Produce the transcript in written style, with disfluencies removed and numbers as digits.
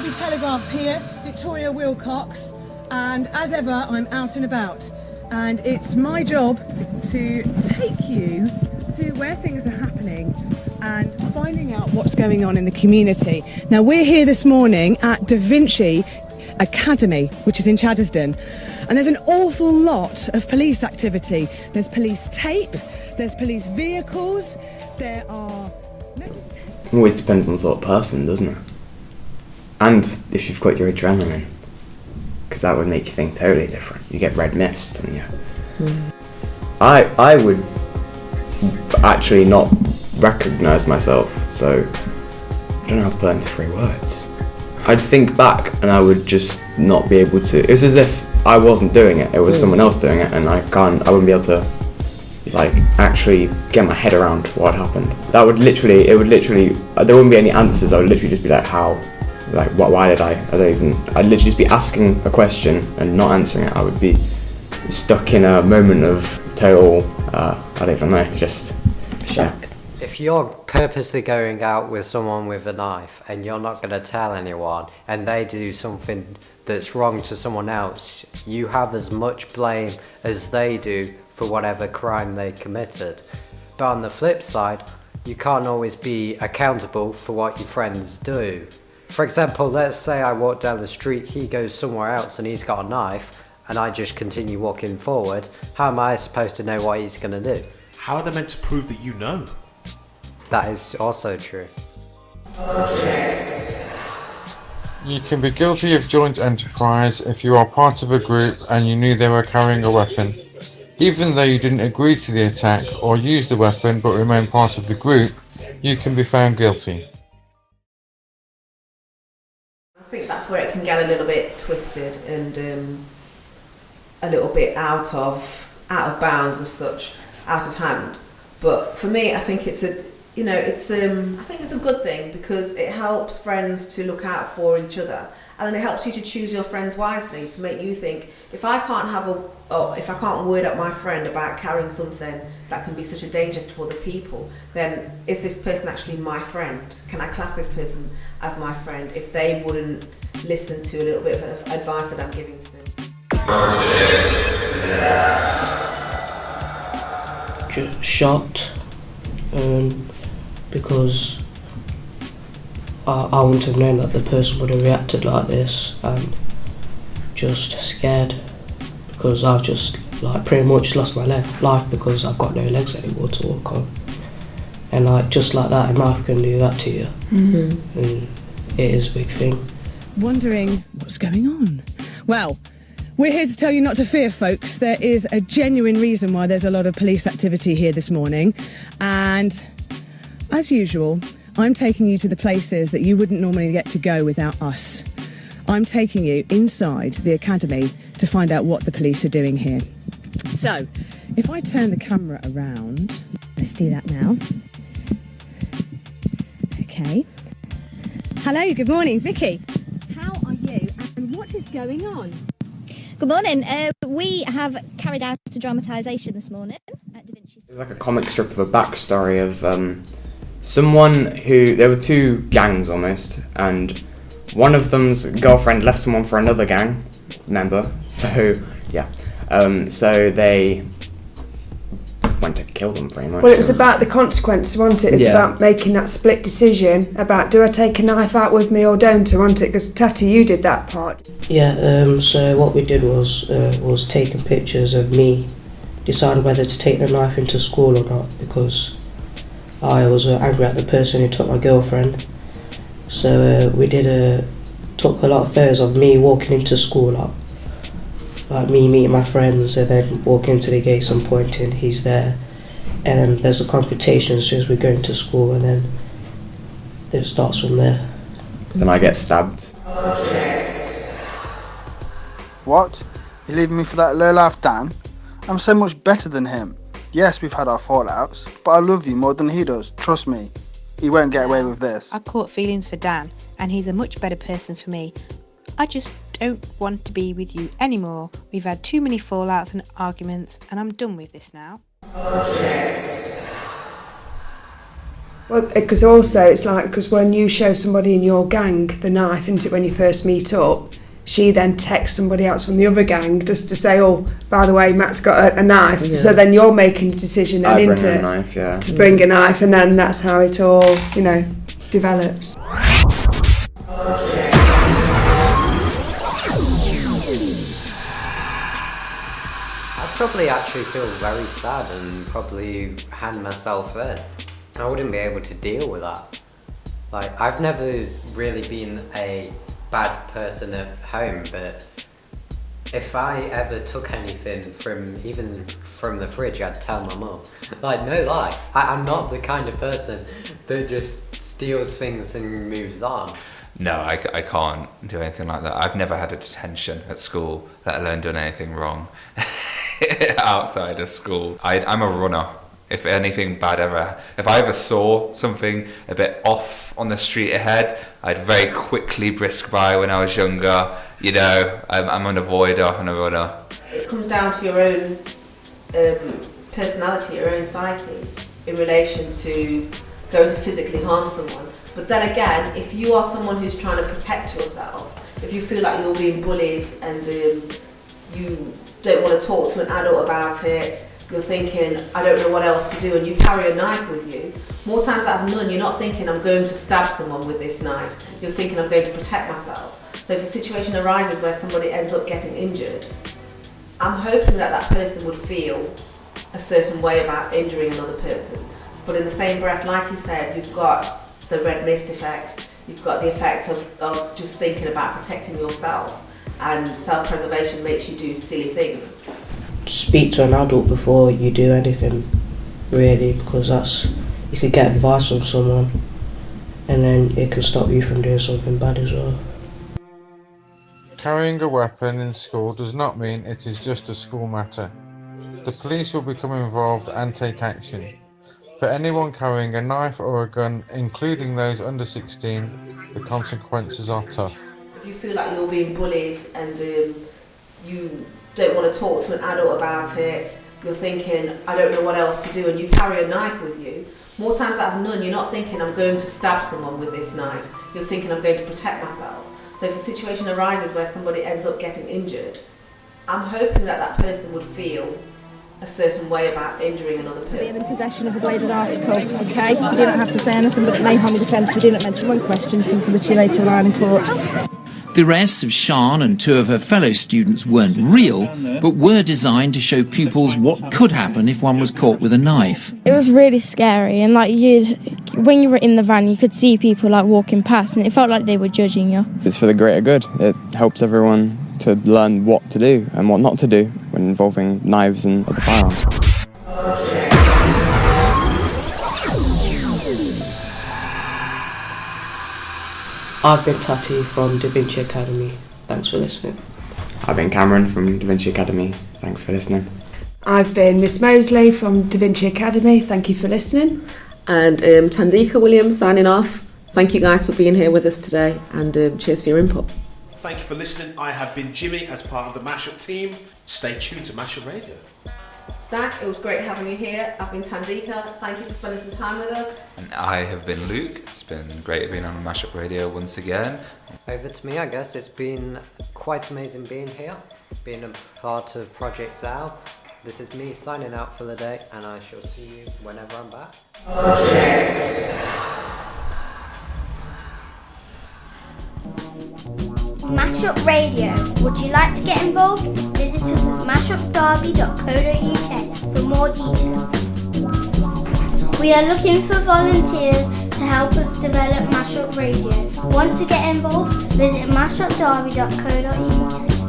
Derby Telegraph here, Victoria Wilcox, and as ever I'm out and about, and it's my job to take you to where things are happening and finding out what's going on in the community. Now we're here this morning at Vinci Academy, which is in Chaddersden, and there's an awful lot of police activity. There's police tape, there's police vehicles, there are... It always depends on the sort of person, doesn't it? And if you've got your adrenaline, because that would make you think totally different. You get red mist, and I would actually not recognise myself, so I don't know how to put it into 3 words. I'd think back and I would just not be able to. It was as if I wasn't doing it. It was someone else doing it, and I wouldn't be able to actually get my head around what happened. There wouldn't be any answers. I would literally just be like, how? Why did I I'd literally just be asking a question and not answering it. I would be stuck in a moment of total, I don't even know, just shock. If you're purposely going out with someone with a knife and you're not going to tell anyone, and they do something that's wrong to someone else, you have as much blame as they do for whatever crime they committed. But on the flip side, you can't always be accountable for what your friends do. For example, let's say I walk down the street, he goes somewhere else and he's got a knife, and I just continue walking forward. How am I supposed to know what he's going to do? How are they meant to prove that you know? That is also true. You can be guilty of joint enterprise if you are part of a group and you knew they were carrying a weapon. Even though you didn't agree to the attack or use the weapon but remain part of the group, you can be found guilty. I think that's where it can get a little bit twisted and a little bit out of bounds as such, out of hand. But for me, I think it's a good thing, because it helps friends to look out for each other, and then it helps you to choose your friends wisely, to make you think, if I can't word up my friend about carrying something that can be such a danger to other people, then is this person actually my friend? Can I class this person as my friend if they wouldn't listen to a little bit of advice that I'm giving to them? Just shocked, because I wouldn't have known that the person would have reacted like this, and just scared, because I've just pretty much lost my life because I've got no legs anymore to walk on, and just like that, a knife can do that to you. And it is a big thing. Wondering what's going on? Well, we're here to tell you not to fear, folks. There is a genuine reason why there's a lot of police activity here this morning, and as usual, I'm taking you to the places that you wouldn't normally get to go without us. I'm taking you inside the academy to find out what the police are doing here. So, if I turn the camera around, let's do that now. Okay. Hello, good morning, Vicky. How are you and what is going on? Good morning. We have carried out a dramatisation this morning at Da Vinci. It's like a comic strip of a backstory of someone who, there were 2 gangs almost, and one of them's girlfriend left someone for another gang member, so yeah, so they went to kill them pretty much. Well, it was about the consequence, wasn't it? It's about making that split decision about, do I take a knife out with me or don't I, wasn't it? Because Tatty, you did that part. Yeah, so what we did was taking pictures of me deciding whether to take the knife into school or not, because I was angry at the person who took my girlfriend. So we took a lot of photos of me walking into school, like me meeting my friends and then walking into the gates and pointing, he's there. And then there's a confrontation as soon as we go into school, and then it starts from there. Then I get stabbed. What? You leaving me for that low-life Dan? I'm so much better than him. Yes, we've had our fallouts, but I love you more than he does, trust me. He won't get away with this. I caught feelings for Dan, and he's a much better person for me. I just don't want to be with you anymore. We've had too many fallouts and arguments, and I'm done with this now. Well, because also it's like, because when you show somebody in your gang the knife, isn't it, when you first meet up, she then texts somebody else from the other gang just to say, oh, by the way, Matt's got a knife. Yeah. So then you're making a decision then I bring into a knife, yeah. to bring a knife, and then that's how it all, develops. I'd probably actually feel very sad and probably hand myself in. I wouldn't be able to deal with that. Like, I've never really been a bad person at home, but if I ever took anything even from the fridge, I'd tell my mum. Like, no lie, I'm not the kind of person that just steals things and moves on. No, I can't do anything like that. I've never had a detention at school, let alone done anything wrong outside of school. I'm a runner. If anything bad if I ever saw something a bit off on the street ahead, I'd very quickly brisk by when I was younger. I'm an avoider and a runner. It comes down to your own personality, your own psyche, in relation to going to physically harm someone. But then again, if you are someone who's trying to protect yourself, if you feel like you're being bullied and you don't want to talk to an adult about it, you're thinking, I don't know what else to do, and you carry a knife with you, more times out of none, you're not thinking, I'm going to stab someone with this knife. You're thinking, I'm going to protect myself. So if a situation arises where somebody ends up getting injured, I'm hoping that person would feel a certain way about injuring another person. But in the same breath, like you said, you've got the red mist effect, you've got the effect of just thinking about protecting yourself, and self-preservation makes you do silly things. Speak to an adult before you do anything, really, because you could get advice from someone and then it can stop you from doing something bad as well. Carrying a weapon in school does not mean it is just a school matter. The police will become involved and take action. For anyone carrying a knife or a gun, including those under 16, the consequences are tough. If you feel like you're being bullied and you don't want to talk to an adult about it, you're thinking, I don't know what else to do, and you carry a knife with you, more times out of none, you're not thinking, I'm going to stab someone with this knife. You're thinking, I'm going to protect myself. So if a situation arises where somebody ends up getting injured, I'm hoping that person would feel a certain way about injuring another person. Being in possession of a bladed article, okay? You don't have to say anything, but it may harm your defence. We do not mention one question, something which you later rely in court. The arrests of Sian and two of her fellow students weren't real, but were designed to show pupils what could happen if one was caught with a knife. It was really scary, and when you were in the van, you could see people walking past, and it felt like they were judging you. It's for the greater good. It helps everyone to learn what to do and what not to do when involving knives and other firearms. I've been Tati from Da Vinci Academy. Thanks for listening. I've been Cameron from Da Vinci Academy. Thanks for listening. I've been Miss Mosley from Da Vinci Academy. Thank you for listening. And Tandika Williams signing off. Thank you guys for being here with us today, and cheers for your input. Thank you for listening. I have been Jimmy as part of the Mashup team. Stay tuned to Mashup Radio. Zach, it was great having you here. I've been Tandika. Thank you for spending some time with us. And I have been Luke. It's been great being on Mashup Radio once again. Over to me, I guess. It's been quite amazing being here, being a part of Project Zal. This is me signing out for the day, and I shall see you whenever I'm back. Mashup Radio. Would you like to get involved? Visit us at mashupderby.co.uk for more details. We are looking for volunteers to help us develop Mashup Radio. Want to get involved? Visit mashupderby.co.uk.